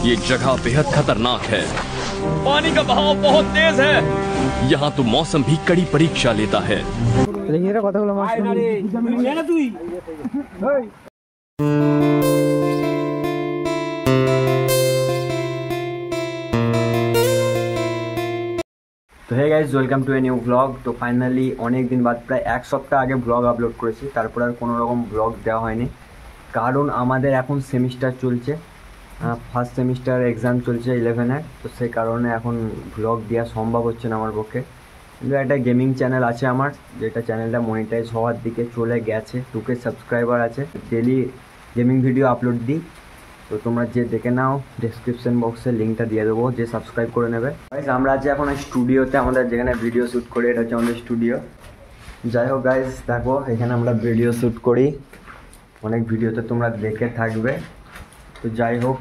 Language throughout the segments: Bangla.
ये जगह बेहद खतरनाक है। पानी का बहाव बहुत तेज है। यहाँ तो मौसम भी कड़ी परीक्षा लेता है। তো hey guys, welcome to a new blog. তো ফাইনালি অনেক দিন বাদ, প্রায় এক সপ্তাহ আগে ব্লগ আপলোড করেছি, তারপর আর কোনো রকম ব্লগ দেওয়া হয়নি, কারণ আমাদের এখন সেমিস্টার চলছে, ফার্স্ট সেমিস্টার এক্সাম চলছে 11-এর। তো সেই কারণে এখন ব্লগ দেওয়া সম্ভব হচ্ছে না আমার পক্ষে। কিন্তু একটা গেমিং চ্যানেল আছে আমার, যেটা চ্যানেলটা মনিটাইজ হওয়ার দিকে চলে গেছে, 2K সাবস্ক্রাইবার আছে, ডেলি গেমিং ভিডিও আপলোড দিই। তো তোমরা যে দেখে নাও, ডেসক্রিপশন বক্সে লিঙ্কটা দিয়ে দেবো, যে সাবস্ক্রাইব করে নেবে। গাইজ, আমরা আছি এখন স্টুডিওতে, আমাদের যেখানে ভিডিও শ্যুট করি, এটা হচ্ছে আমাদের স্টুডিও। যাই হোক গাইজ, দেখো এখানে আমরা ভিডিও শ্যুট করি, অনেক ভিডিওতে তোমরা দেখে থাকবে। তো যাই হোক,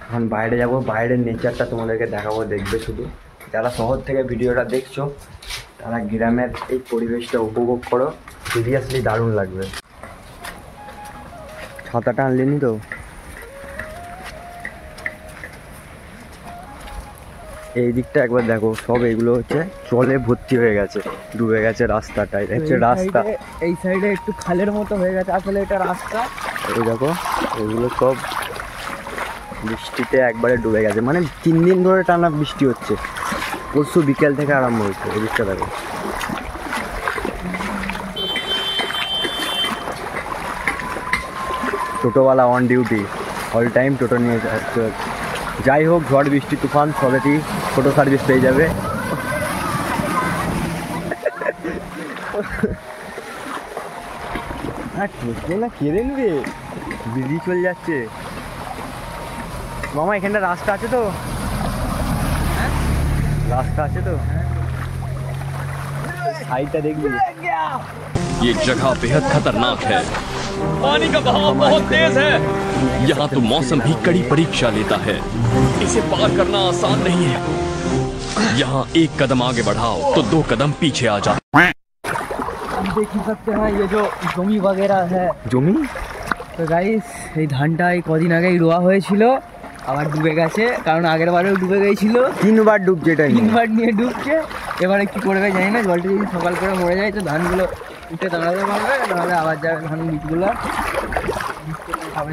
এখন বাইরে যাব, বাইরের নেচারটা তোমাদেরকে দেখাবো, দেখবে শুধু। যারা শহর থেকে ভিডিওটা দেখছো, তারা গ্রামের এই পরিবেশটা উপভোগ করো, সিরিয়াসলি দারুণ লাগবে। ছাতাটা আনলেনি তো? এই দিকটা একবার দেখো, সব এগুলো হচ্ছে জলে ভর্তি হয়ে গেছে, ডুবে গেছে রাস্তাটা। এটা হচ্ছে রাস্তা, এই সাইডে একটু খালের মতো হয়ে গেছে, আসলে এটা রাস্তা। এই দেখো, এগুলো সব বৃষ্টিতে একবারে ডুবে গেছে, মানে 3 দিন ধরে টানা বৃষ্টি হচ্ছে, পরশু বিকেল থেকে আরম্ভ হয়েছে। এই দিকটা দেখো, টোটোওয়ালা অন ডিউটি, অল টাইম টোটো নিয়ে যাচ্ছে। যাই হোক, ঝড় বৃষ্টি তুফান সবেতেই টোটো সার্ভিস পেয়ে যাবে। না কেড়ে নেবে, বিজি চলে যাচ্ছে। মামা এখানটা রাস্তা আছে তো? রাস্তা আছে তো? সাইডটা দেখবি। ये जगह बेहद खतरनाक है। पानी का बहाव बहुत तेज है। यहाँ तो मौसम भी कड़ी परीक्षा लेता है। इसे पार करना आसान नहीं है। यहाँ एक कदम आगे बढ़ाओ तो 2 कदम पीछे आ जाओ। देख ही सकते हैं ये जो জমি वगैरह है। জমি তো গাইস, এই ধানটা এই কদিন আগেই রোয়া হয়েছিল, আবার ডুবে গেছে, কারণ আগের বারেও ডুবে গেছিল। 3 বার ডুবছে, এটা 3 বার নিয়ে ডুবছে। এবারে কি করবে জানি না, জলটা যদি সকাল করে মরে যায় তো ধানগুলো উঠে দাঁড়াতে পারবে, নাহলে আবার যাবে ধান বীজগুলো।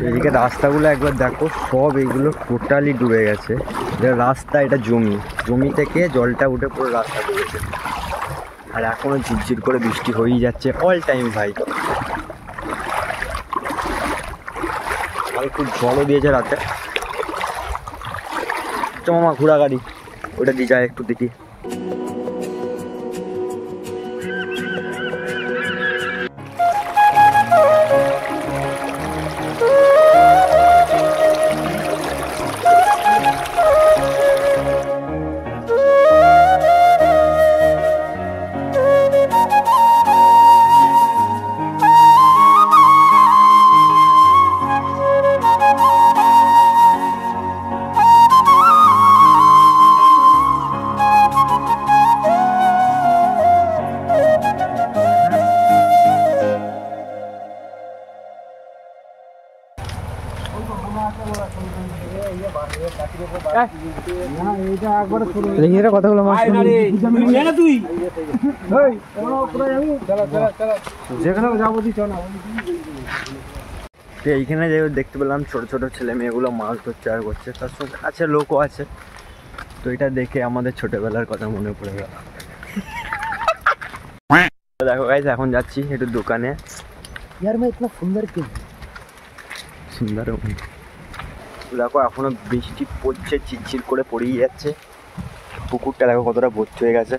এদিকে রাস্তাগুলো একবার দেখো, সব এইগুলো টোটালি ডুবে গেছে। এটা রাস্তা, এটা জমি, জমি থেকে জলটা উঠে পুরো রাস্তা ডুবেছে। আর এখনো ঝিরঝির করে বৃষ্টি হয়েই যাচ্ছে অল টাইম ভাই। আর খুব ঝড়ও দিয়েছে রাতে। মামা ঘোড়া গাড়ি, ওটা দিয়ে যায়, একটু দেখি। কথাগুলো এইখানে যে দেখতে পেলাম ছোট ছোট ছেলে মেয়েগুলো মাছ ধরতে আর করছে, তার সঙ্গে আছে লোকও আছে। তো এটা দেখে আমাদের ছোটবেলার কথা মনে পড়ে গেল। দেখো গাইস, এখন যাচ্ছি একটু দোকানে। সুন্দর দেখো, এখনো বৃষ্টি পড়ছে, চিরচির করে পড়েই যাচ্ছে। পুকুরটা দেখো কতটা ভর্তি হয়ে গেছে।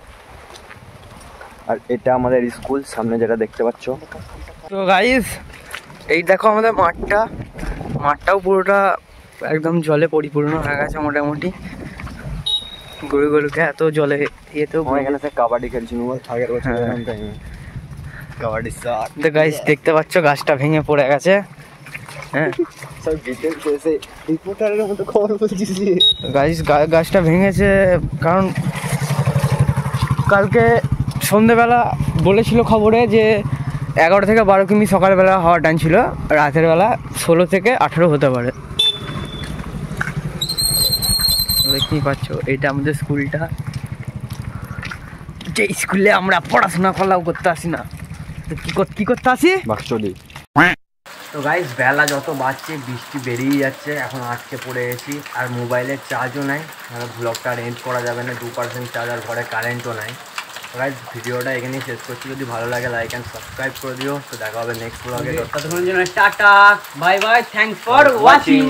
আর এটা আমাদের স্কুল, সামনে যেটা দেখতে পাচ্ছ। তো গাইস, এই দেখো আমাদের মাঠটাও পুরোটা একদম জলে পরিপূর্ণ হয়ে গেছে মোটামুটি। গরুগুলোকে এত জলে ইয়েতেও এখানে কাবাডি খেলছি, আগের বছর কাবাডি। তো গাইস দেখতে পাচ্ছ, গাছটা ভেঙে পড়ে গেছে। হ্যাঁ গাইস, গাছটা ভেঙেছে কারণ কালকে সন্ধ্যেবেলা বলেছিল খবরে যে 11 থেকে 12 কিমি সকালবেলা হাওয়া টানছিল, রাতের বেলা 16 থেকে 18 হতে পারে। দেখতেই পাচ্ছ এটা আমাদের স্কুলটা, যে স্কুলে আমরা পড়াশোনা করতে আসি না, তো কি করতে আসি বাক্সডি। তো গাইস বেলা যত বাড়ছে বৃষ্টি বেরিয়ে যাচ্ছে, এখন আটকে পড়ে গেছি, আর মোবাইলের চার্জও নাই, ব্লগটা আর এন্ড করা যাবে না, 2% চার্জ, আর ঘরে কারেন্টও নাই। তো গাইস ভিডিওটা এখানেই শেষ করছি, যদি ভালো লাগে লাইক অ্যান্ড সাবস্ক্রাইব করে দিও। তো দেখা হবে নেক্সট ব্লগে, ততক্ষণের জন্য tata bye bye, thanks for watching.